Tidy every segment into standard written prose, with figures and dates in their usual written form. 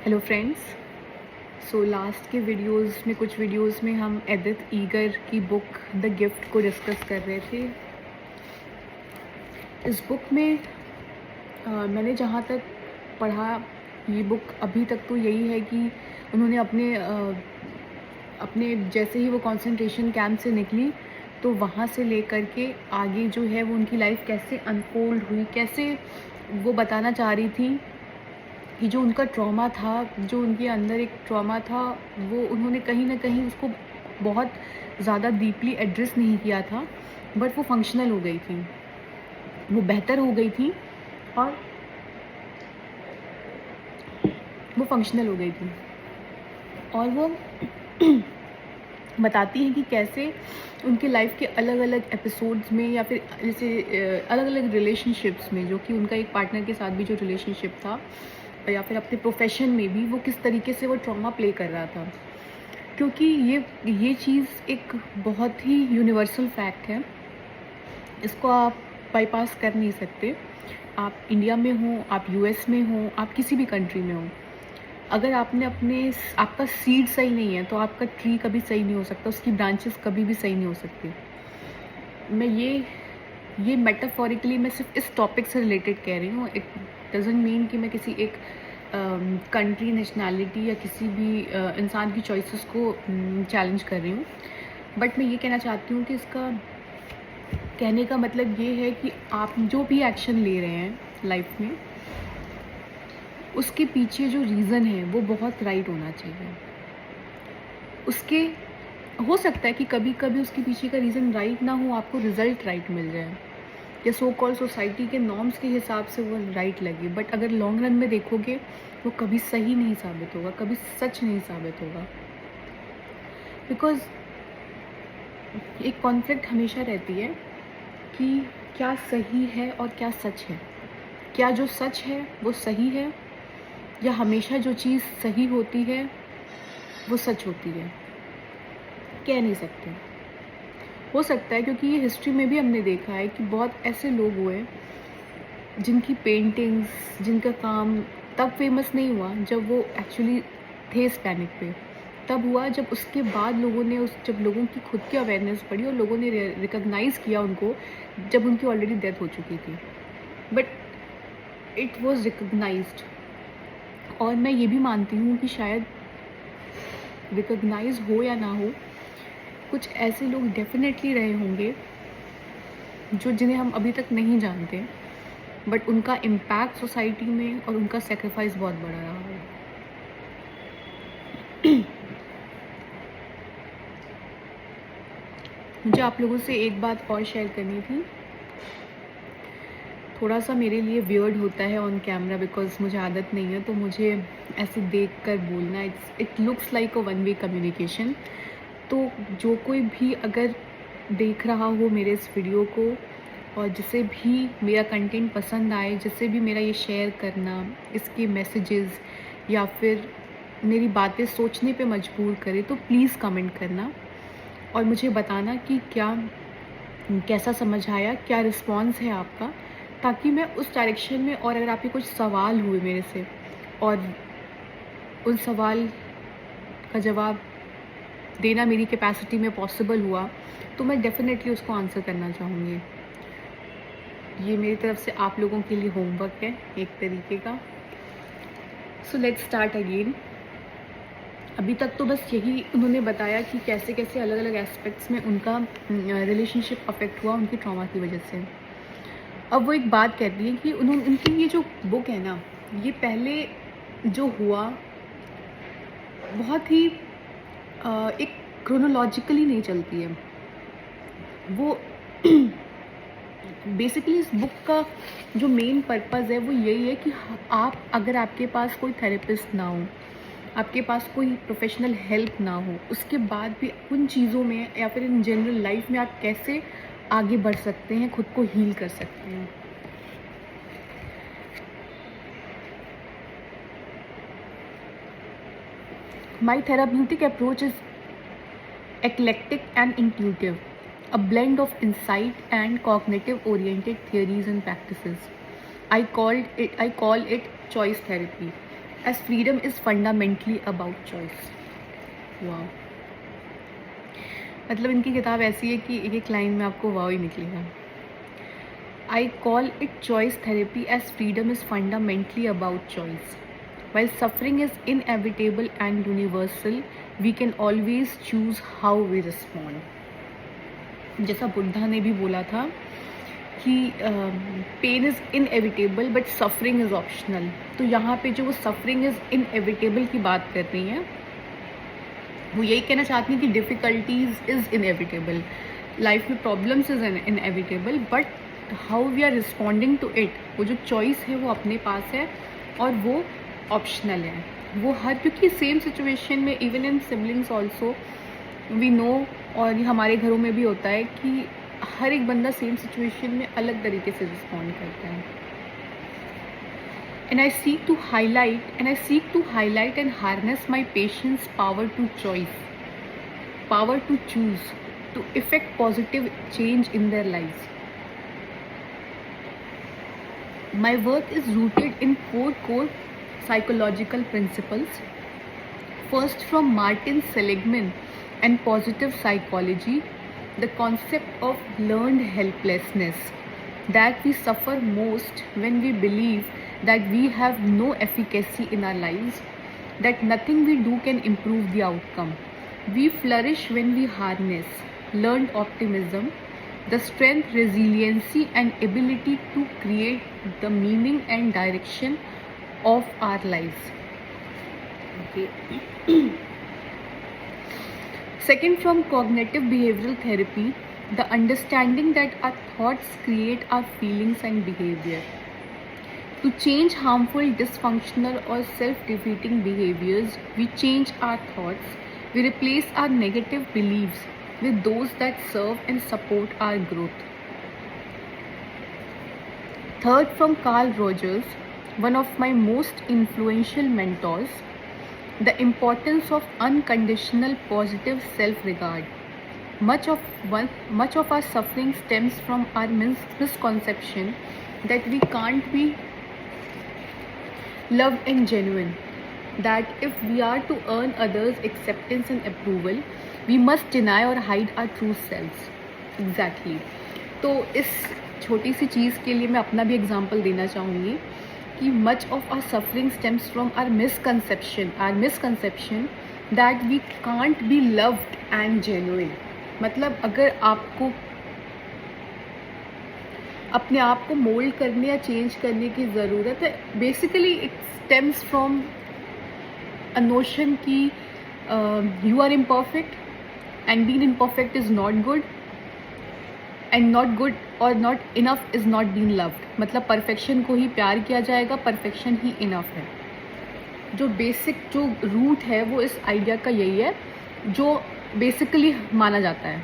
Hello friends. So last के videos में कुछ वीडियोस में हम एडिथ ईगर की बुक द गिफ्ट को डिस्कस कर रहे थे। इस बुक में मैंने जहाँ तक पढ़ा, ये बुक अभी तक तो यही है कि उन्होंने अपने जैसे ही वो कंसंट्रेशन कैंप से निकली तो वहाँ से लेकर के आगे जो है वो उनकी लाइफ कैसे अनफोल्ड हुई, कैसे वो बताना चाह रही थी कि जो उनका ट्रॉमा था, जो उनके अंदर एक ट्रॉमा था, वो उन्होंने कहीं ना कहीं उसको बहुत ज़्यादा डीपली एड्रेस नहीं किया था, बट वो फंक्शनल हो गई थी, वो बेहतर हो गई थी और वो फंक्शनल हो गई थी। और वो बताती हैं कि कैसे उनके लाइफ के अलग अलग एपिसोड्स में या फिर जैसे अलग अलग रिलेशनशिप्स में, जो कि उनका एक पार्टनर के साथ भी जो रिलेशनशिप था या फिर अपने प्रोफेशन में भी, वो किस तरीके से वो ट्रॉमा प्ले कर रहा था। क्योंकि ये चीज़ एक बहुत ही यूनिवर्सल फैक्ट है, इसको आप बाईपास कर नहीं सकते। आप इंडिया में हो, आप यूएस में हो, आप किसी भी कंट्री में हो, अगर आपका सीड सही नहीं है तो आपका ट्री कभी सही नहीं हो सकता, उसकी ब्रांचेस कभी भी सही नहीं हो सकती। मैं ये मेटाफोरिकली मैं सिर्फ इस टॉपिक से रिलेटेड कह रही हूँ। इट डजंट मीन कि मैं किसी एक कंट्री, नेशनैलिटी या किसी भी इंसान की चॉइसेस को चैलेंज कर रही हूँ। बट मैं ये कहना चाहती हूँ कि इसका कहने का मतलब ये है कि आप जो भी एक्शन ले रहे हैं लाइफ में, उसके पीछे जो रीज़न है वो बहुत राइट होना चाहिए। उसके हो सकता है कि कभी कभी उसके पीछे का रीज़न राइट ना हो, आपको रिज़ल्ट राइट मिल जाए या सो कॉल सोसाइटी के नॉर्म्स के हिसाब से वो राइट लगे, बट अगर लॉन्ग रन में देखोगे वो कभी सही नहीं साबित होगा, कभी सच नहीं साबित होगा। बिकॉज एक कॉन्फ्लिक्ट हमेशा रहती है कि क्या सही है और क्या सच है। क्या जो सच है वो सही है, या हमेशा जो चीज़ सही होती है वो सच होती है। कह नहीं सकते। हो सकता है, क्योंकि ये हिस्ट्री में भी हमने देखा है कि बहुत ऐसे लोग हुए जिनकी पेंटिंग्स, जिनका काम तब फेमस नहीं हुआ जब वो एक्चुअली थे हिस्पैनिक पे, तब हुआ जब उसके बाद लोगों ने जब लोगों की खुद की अवेयरनेस बढ़ी और लोगों ने रिकॉग्नाइज़ किया उनको, जब उनकी ऑलरेडी डेथ हो चुकी थी, बट इट वॉज रिकॉग्नाइज्ड। और मैं ये भी मानती हूँ कि शायद रिकॉग्नाइज हो या ना हो, कुछ ऐसे लोग डेफिनेटली रहे होंगे जो जिन्हें हम अभी तक नहीं जानते, बट उनका इम्पैक्ट सोसाइटी में और उनका सेक्रीफाइस बहुत बड़ा रहा है। मुझे आप लोगों से एक बात और शेयर करनी थी। थोड़ा सा मेरे लिए वियर्ड होता है ऑन कैमरा, बिकॉज मुझे आदत नहीं है, तो मुझे ऐसे देख कर बोलना, it looks like a one way communication. तो जो कोई भी अगर देख रहा हो मेरे इस वीडियो को और जिसे भी मेरा कंटेंट पसंद आए, जिससे भी मेरा ये शेयर करना, इसके मैसेजेस या फिर मेरी बातें सोचने पे मजबूर करे, तो प्लीज़ कमेंट करना और मुझे बताना कि कैसा समझ आया, क्या रिस्पॉन्स है आपका, ताकि मैं उस डायरेक्शन में, और अगर आपके कुछ सवाल हुए मेरे से और उन सवाल का जवाब देना मेरी कैपेसिटी में पॉसिबल हुआ, तो मैं डेफिनेटली उसको आंसर करना चाहूँगी। ये मेरी तरफ से आप लोगों के लिए होमवर्क है एक तरीके का। So let's start again. अभी तक तो बस यही उन्होंने बताया कि कैसे कैसे अलग अलग एस्पेक्ट्स में उनका रिलेशनशिप अफेक्ट हुआ उनकी ट्रॉमा की वजह से। अब वो एक बात कहती है कि उनकी ये जो बुक है ना, ये पहले जो हुआ बहुत ही एक क्रोनोलॉजिकली नहीं चलती है वो। बेसिकली इस बुक का जो मेन पर्पज़ है वो यही है कि आप, अगर आपके पास कोई थेरेपिस्ट ना हो, आपके पास कोई प्रोफेशनल हेल्प ना हो, उसके बाद भी उन चीज़ों में या फिर इन जनरल लाइफ में आप कैसे आगे बढ़ सकते हैं, खुद को हील कर सकते हैं। My therapeutic approach is eclectic and intuitive, a blend of insight and cognitive-oriented theories and practices. I call it choice therapy. as freedom is fundamentally about choice. वाह, मतलब इनकी किताब ऐसी है कि एक एक लाइन में आपको वाव ही निकलेगा. I call it choice therapy as freedom is fundamentally about choice. While suffering is inevitable and universal, we can always choose how we respond. जैसा बुद्धा ने भी बोला था कि pain is inevitable but suffering is optional. तो यहाँ पे जो वो सफरिंग इज़ इनएविटेबल की बात कर रही हैं, वो यही कहना चाहती हैं कि डिफ़िकल्टीज इज़ इनएविटेबल, लाइफ में problems is inevitable, but how we are responding to it, वो जो चॉइस है वो अपने पास है और वो ऑप्शनल है. वो हर, क्योंकि सेम सिचुएशन में even in siblings also we know, और ये हमारे घरों में भी होता है कि हर एक बंदा सेम सिचुएशन में अलग तरीके से रिस्पॉन्ड करता है. And I seek to highlight and harness my patient's power to choice, power to choose, to effect positive change in their lives. My work is rooted in 4 core psychological principles. First, from Martin Seligman and positive psychology, the concept of learned helplessness, that we suffer most when we believe that we have no efficacy in our lives, that nothing we do can improve the outcome. We flourish when we harness learned optimism, the strength, resiliency and ability to create the meaning and direction of our lives. Okay. Second, from cognitive behavioral therapy, the understanding that our thoughts create our feelings and behavior. To change harmful, dysfunctional or self-defeating behaviors, we change our thoughts. We replace our negative beliefs with those that serve and support our growth. Third, from Carl Rogers, one of my most influential mentors, the importance of unconditional positive self-regard. Much of our suffering stems from our misconception that we can't be loved and genuine, that if we are to earn others' acceptance and approval, we must deny or hide our true selves. Exactly. तो इस छोटी सी चीज़ के लिए मैं अपना भी example देना चाहूँगी कि much of our suffering stems from our misconception that we can't be loved and genuine. मतलब अगर आपको अपने आप को मोल्ड करने या चेंज करने की ज़रूरत है, basically it stems from a notion कि you are imperfect and being imperfect is not good, and not good और not enough is not been loved. मतलब परफेक्शन को ही प्यार किया जाएगा, परफेक्शन ही इनफ है. जो बेसिक जो रूट है वो इस आइडिया का यही है जो बेसिकली माना जाता है.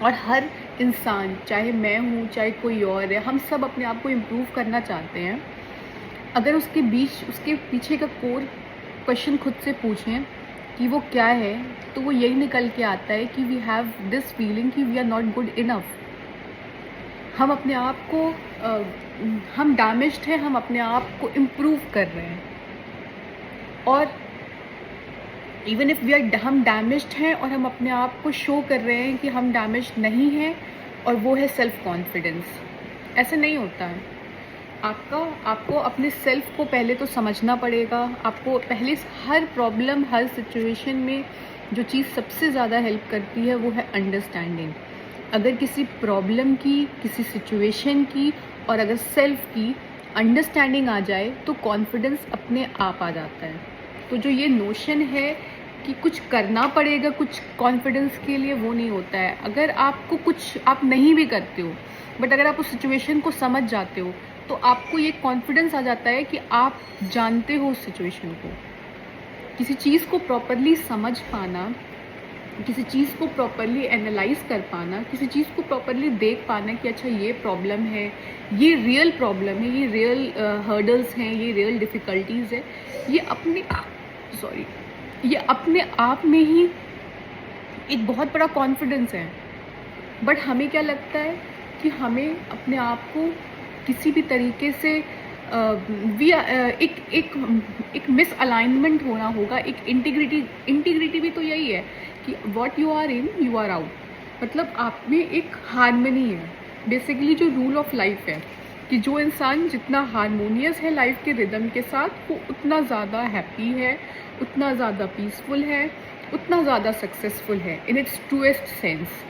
और हर इंसान, चाहे मैं हूँ चाहे कोई और है, हम सब अपने आप को इम्प्रूव करना चाहते हैं. अगर उसके पीछे का कोर क्वेश्चन खुद से पूछें कि वो क्या है, तो वो यही निकल के आता है कि वी हैव दिस फीलिंग कि we are not good enough. हम अपने आप को हम डैमेज्ड हैं, हम अपने आप को इम्प्रूव कर रहे हैं. और इवन इफ़ हम डैमेज्ड हैं और हम अपने आप को शो कर रहे हैं कि हम डैमेज्ड नहीं हैं, और वो है सेल्फ कॉन्फिडेंस. ऐसे नहीं होता है. आपको अपने सेल्फ को पहले तो समझना पड़ेगा. आपको पहले हर प्रॉब्लम, हर सिचुएशन में जो चीज़ सबसे ज़्यादा हेल्प करती है वो है अंडरस्टैंडिंग. अगर किसी प्रॉब्लम की, किसी सिचुएशन की और अगर सेल्फ की अंडरस्टैंडिंग आ जाए तो कॉन्फिडेंस अपने आप आ जाता है. तो जो ये नोशन है कि कुछ करना पड़ेगा कुछ कॉन्फिडेंस के लिए, वो नहीं होता है. अगर आपको कुछ आप नहीं भी करते हो, बट अगर आप उस सिचुएशन को समझ जाते हो तो आपको ये कॉन्फिडेंस आ जाता है कि आप जानते हो उस सिचुएशन को. किसी चीज़ को प्रॉपरली समझ पाना, किसी चीज़ को प्रॉपरली एनालाइज कर पाना, किसी चीज़ को प्रॉपरली देख पाना कि अच्छा ये प्रॉब्लम है, ये रियल प्रॉब्लम है, ये रियल हर्डल्स हैं, ये रियल डिफ़िकल्टीज़ है, ये अपने आप में ही एक बहुत बड़ा कॉन्फिडेंस है. बट हमें क्या लगता है कि हमें अपने आप को किसी भी तरीके से वी एक एक एक मिसअलाइनमेंट होना होगा, एक इंटीग्रिटी भी तो यही है कि what you are in you are out. मतलब आप में एक हार्मनी है, बेसिकली जो रूल ऑफ लाइफ है कि जो इंसान जितना हारमोनियस है लाइफ के रिदम के साथ, वो उतना ज़्यादा हैप्पी है, उतना ज़्यादा पीसफुल है, उतना ज़्यादा सक्सेसफुल है इन इट्स ट्रूएस्ट सेंस।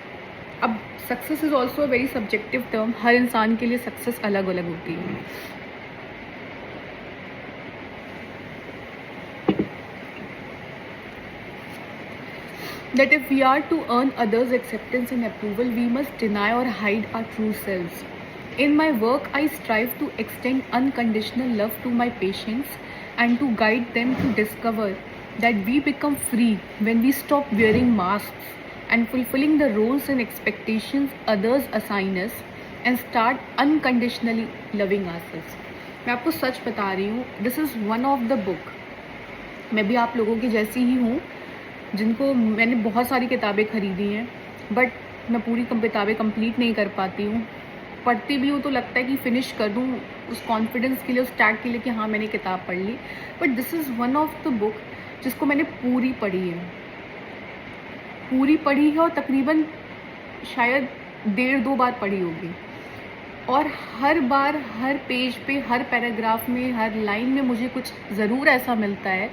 अब success is also a very subjective term, हर इंसान के लिए सक्सेस अलग अलग होती है। That if we are to earn others' acceptance and approval, we must deny or hide our true selves. In my work, I strive to extend unconditional love to my patients and to guide them to discover that we become free when we stop wearing masks and fulfilling the roles and expectations others assign us and start unconditionally loving ourselves. मैं आपको सच बता रही हूँ, this is one of the book. मैं भी आप लोगों की जैसी ही हूँ, जिनको मैंने बहुत सारी किताबें ख़रीदी हैं, बट मैं पूरी किताबें कंप्लीट नहीं कर पाती हूँ। पढ़ती भी हूँ तो लगता है कि फ़िनिश कर दूँ, उस कॉन्फिडेंस के लिए, उस टैग के लिए कि हाँ मैंने किताब पढ़ ली। But this is one of the book जिसको मैंने पूरी पढ़ी है और तकरीबन शायद 1.5-2 बार पढ़ी होगी। और हर बार, हर पेज पे, हर पैराग्राफ में, हर लाइन में मुझे कुछ ज़रूर ऐसा मिलता है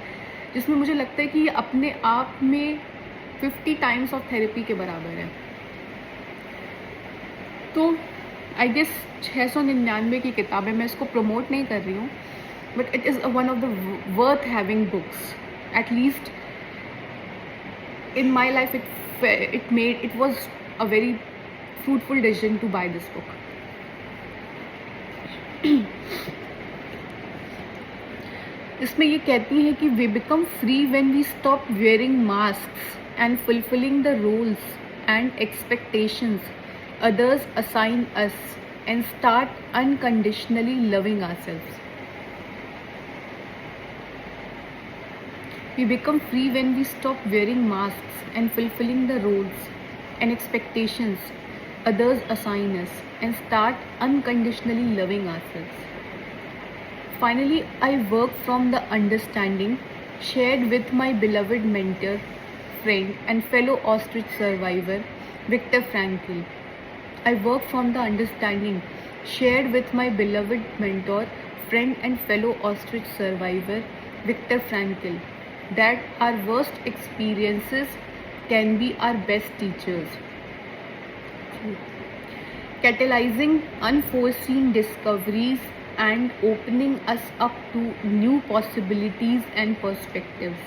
जिसमें मुझे लगता है कि ये अपने आप में 50 टाइम्स ऑफ थेरेपी के बराबर है। तो आई गेस 699 की किताबें, मैं इसको प्रमोट नहीं कर रही हूँ, but it is one of the worth having books. At least in my life it was a very fruitful decision to buy this book. इसमें ये कहती है कि we become free when we stop wearing masks and fulfilling the roles and expectations others assign us and start unconditionally loving ourselves. We become free when we stop wearing masks and fulfilling the roles and expectations others assign us and start unconditionally loving ourselves. Finally, I work from the understanding shared with my beloved mentor, friend and fellow ostrich survivor, Viktor Frankl. I work from the understanding shared with my beloved mentor, friend and fellow ostrich survivor, Viktor Frankl, that our worst experiences can be our best teachers, catalyzing unforeseen discoveries and opening us up to new possibilities and perspectives.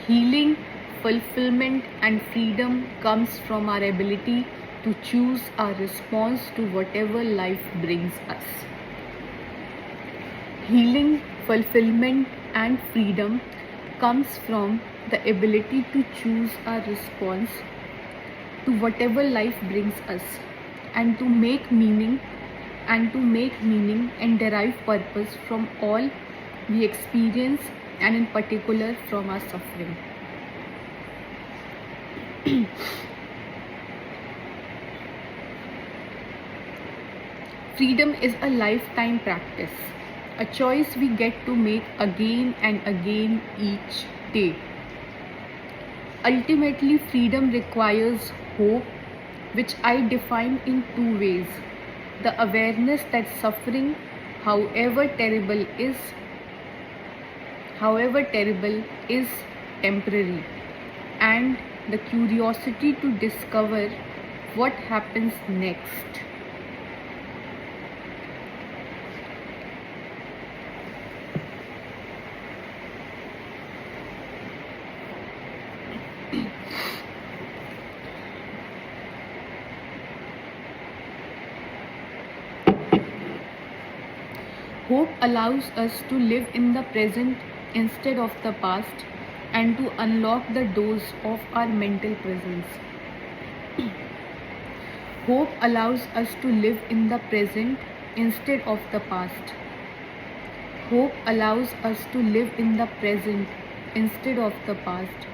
Healing, fulfillment and freedom comes from our ability to choose our response to whatever life brings us. Healing, fulfillment and freedom comes from the ability to choose our response to whatever life brings us and to make meaning and derive purpose from all we experience and in particular from our suffering. Freedom is a lifetime practice, a choice we get to make again and again each day. Ultimately, freedom requires hope, which I define in 2 ways. The awareness that suffering, however terrible, is temporary, and the curiosity to discover what happens next. Hope allows us to live in the present instead of the past and to unlock the doors of our mental presence. Hope allows us to live in the present instead of the past. Hope allows us to live in the present instead of the past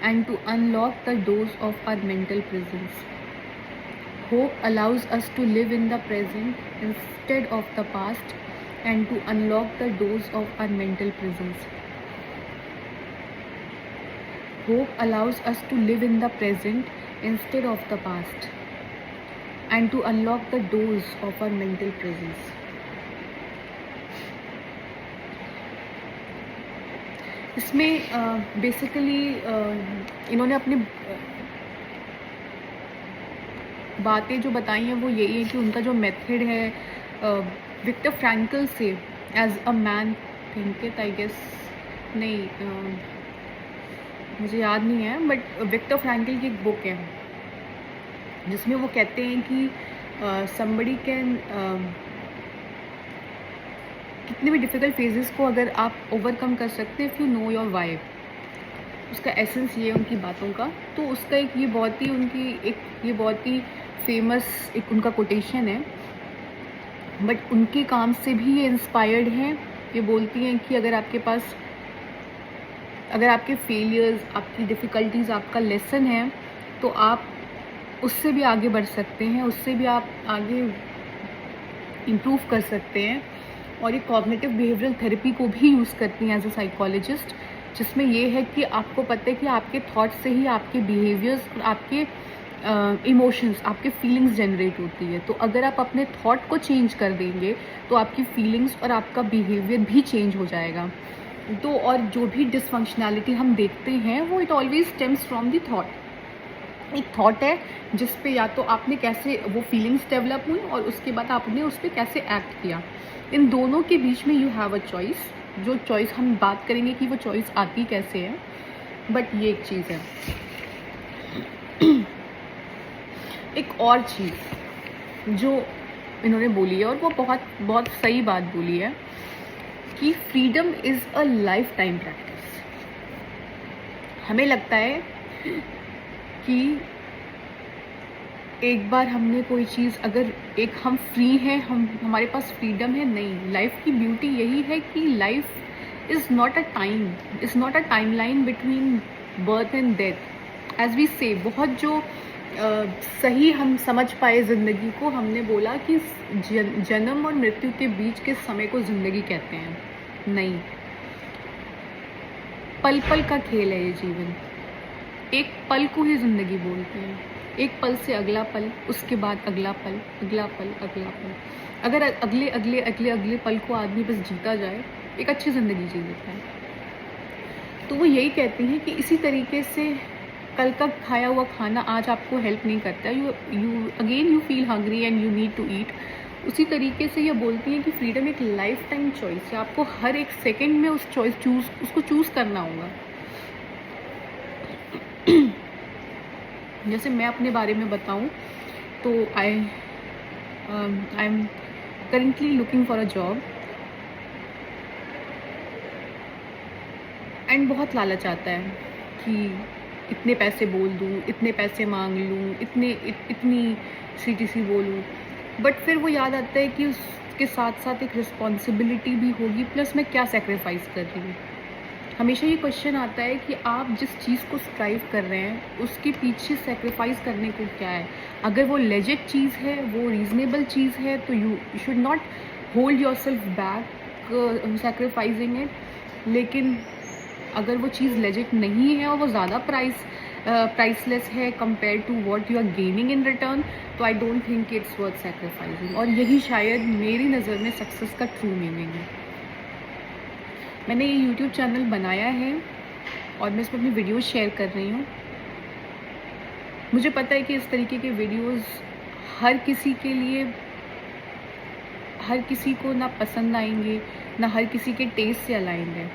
and to unlock the doors of our mental presence. Hope allows us to live in the present instead of the past and to unlock the doors of our mental prisons. Hope allows us to live in the present instead of the past and to unlock the doors of our mental prisons. इसमें basically इन्होंने अपनी बातें जो बताई हैं वो यही है कि उनका जो मेथड है विक्टर फ्रैंकल से as a man thinketh I guess नहीं मुझे याद नहीं है बट विक्टर फ्रैंकल की एक बुक है जिसमें वो कहते हैं कि समबडी कैन कितने भी डिफ़िकल्ट फेजेस को अगर आप ओवरकम कर सकते हैं if you know your why. उसका एसेंस ये है उनकी बातों का। तो उसका एक ये बहुत ही फेमस एक उनका कोटेशन है, बट उनके काम से भी ये इंस्पायर्ड हैं। ये बोलती हैं कि अगर आपके फेलियर्स, आपकी डिफ़िकल्टीज़ आपका लेसन है तो आप उससे भी आगे बढ़ सकते हैं, उससे भी आप आगे इम्प्रूव कर सकते हैं। और ये कॉग्निटिव बिहेवियरल थेरेपी को भी यूज़ करती हैं एज अ साइकोलॉजिस्ट, जिसमें ये है कि आपको पता है कि आपके थॉट्स से ही आपके बिहेवियर्स और आपके इमोशंस, आपके फीलिंग्स जनरेट होती है। तो अगर आप अपने थॉट को चेंज कर देंगे तो आपकी फीलिंग्स और आपका बिहेवियर भी चेंज हो जाएगा। तो और जो भी डिसफंक्शनैलिटी हम देखते हैं वो it always stems from the thought. एक थॉट है जिस पे या तो आपने कैसे वो फीलिंग्स डेवलप हुई और उसके बाद आपने उस पर कैसे एक्ट किया। इन दोनों के बीच में यू हैव अ चॉइस। जो चॉइस हम बात करेंगे कि वो चॉइस आती कैसे है, बट ये एक चीज़ है। एक और चीज़ जो इन्होंने बोली है और वो बहुत सही बात बोली है कि freedom is a life time practice. हमें लगता है कि एक बार हमने कोई चीज़ अगर हम फ्री हैं, हमारे पास फ्रीडम है, नहीं। लाइफ की ब्यूटी यही है कि life is not a timeline between birth and death. As we say बहुत जो सही हम समझ पाए ज़िंदगी को, हमने बोला कि जन्म और मृत्यु के बीच के समय को ज़िंदगी कहते हैं। नहीं, पल पल का खेल है ये जीवन। एक पल को ही ज़िंदगी बोलते हैं। एक पल से अगला पल, उसके बाद अगला पल, अगला पल, अगला पल। अगर अगले पल को आदमी बस जीता जाए, एक अच्छी ज़िंदगी जी लेता है। तो वो यही कहती हैं कि इसी तरीके से कल का खाया हुआ खाना आज आपको हेल्प नहीं करता, you feel hungry and you need to eat. उसी तरीके से ये बोलती हैं कि फ्रीडम एक लाइफ टाइम चॉइस है। आपको हर एक सेकेंड में उसको चूज़ करना होगा। जैसे मैं अपने बारे में बताऊं तो I am currently looking for a job and बहुत लालच आता है कि इतने पैसे बोल दूं, इतने पैसे मांग लूं, इतनी सीटीसी बोलूं। बट फिर वो याद आता है कि उसके साथ साथ एक रिस्पॉन्सिबिलिटी भी होगी, प्लस मैं क्या सेक्रीफाइस कर रही हूँ। हमेशा ये क्वेश्चन आता है कि आप जिस चीज़ को स्ट्राइव कर रहे हैं उसके पीछे सेक्रीफाइस करने को क्या है। अगर वो लेजिट चीज़ है, वो रीज़नेबल चीज़ है, तो you should not hold your self back sacrificing it. लेकिन अगर वो चीज़ लेजिट नहीं है और वो ज़्यादा प्राइसलेस है compare to what you are gaining in return, तो I don't think it's worth sacrificing. और यही शायद मेरी नज़र में सक्सेस का ट्रू मीनिंग है। मैंने ये YouTube चैनल बनाया है और मैं इसमें अपनी वीडियोस शेयर कर रही हूँ। मुझे पता है कि इस तरीके के वीडियोस हर किसी को ना पसंद आएंगे, ना हर किसी के टेस्ट से अलाइंड है।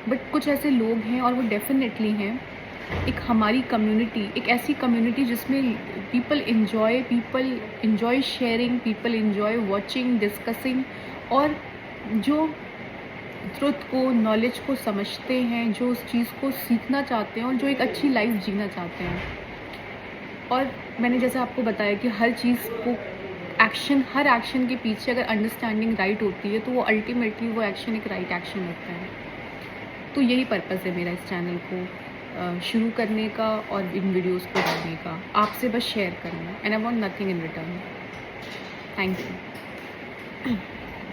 बट कुछ ऐसे लोग हैं और वो डेफिनेटली हैं। एक हमारी कम्युनिटी, एक ऐसी कम्युनिटी जिसमें people enjoy sharing, people enjoy watching, discussing, और जो ट्रुथ को, नॉलेज को समझते हैं, जो उस चीज़ को सीखना चाहते हैं और जो एक अच्छी लाइफ जीना चाहते हैं। और मैंने जैसे आपको बताया कि हर चीज़ को हर एक्शन के पीछे अगर अंडरस्टैंडिंग राइट होती है तो वो अल्टीमेटली वो एक्शन एक राइट एक्शन होता है। तो यही पर्पज़ है मेरा इस चैनल को शुरू करने का और इन वीडियोज़ को डालने का, आपसे बस शेयर करना। And I want nothing in return. Thank you.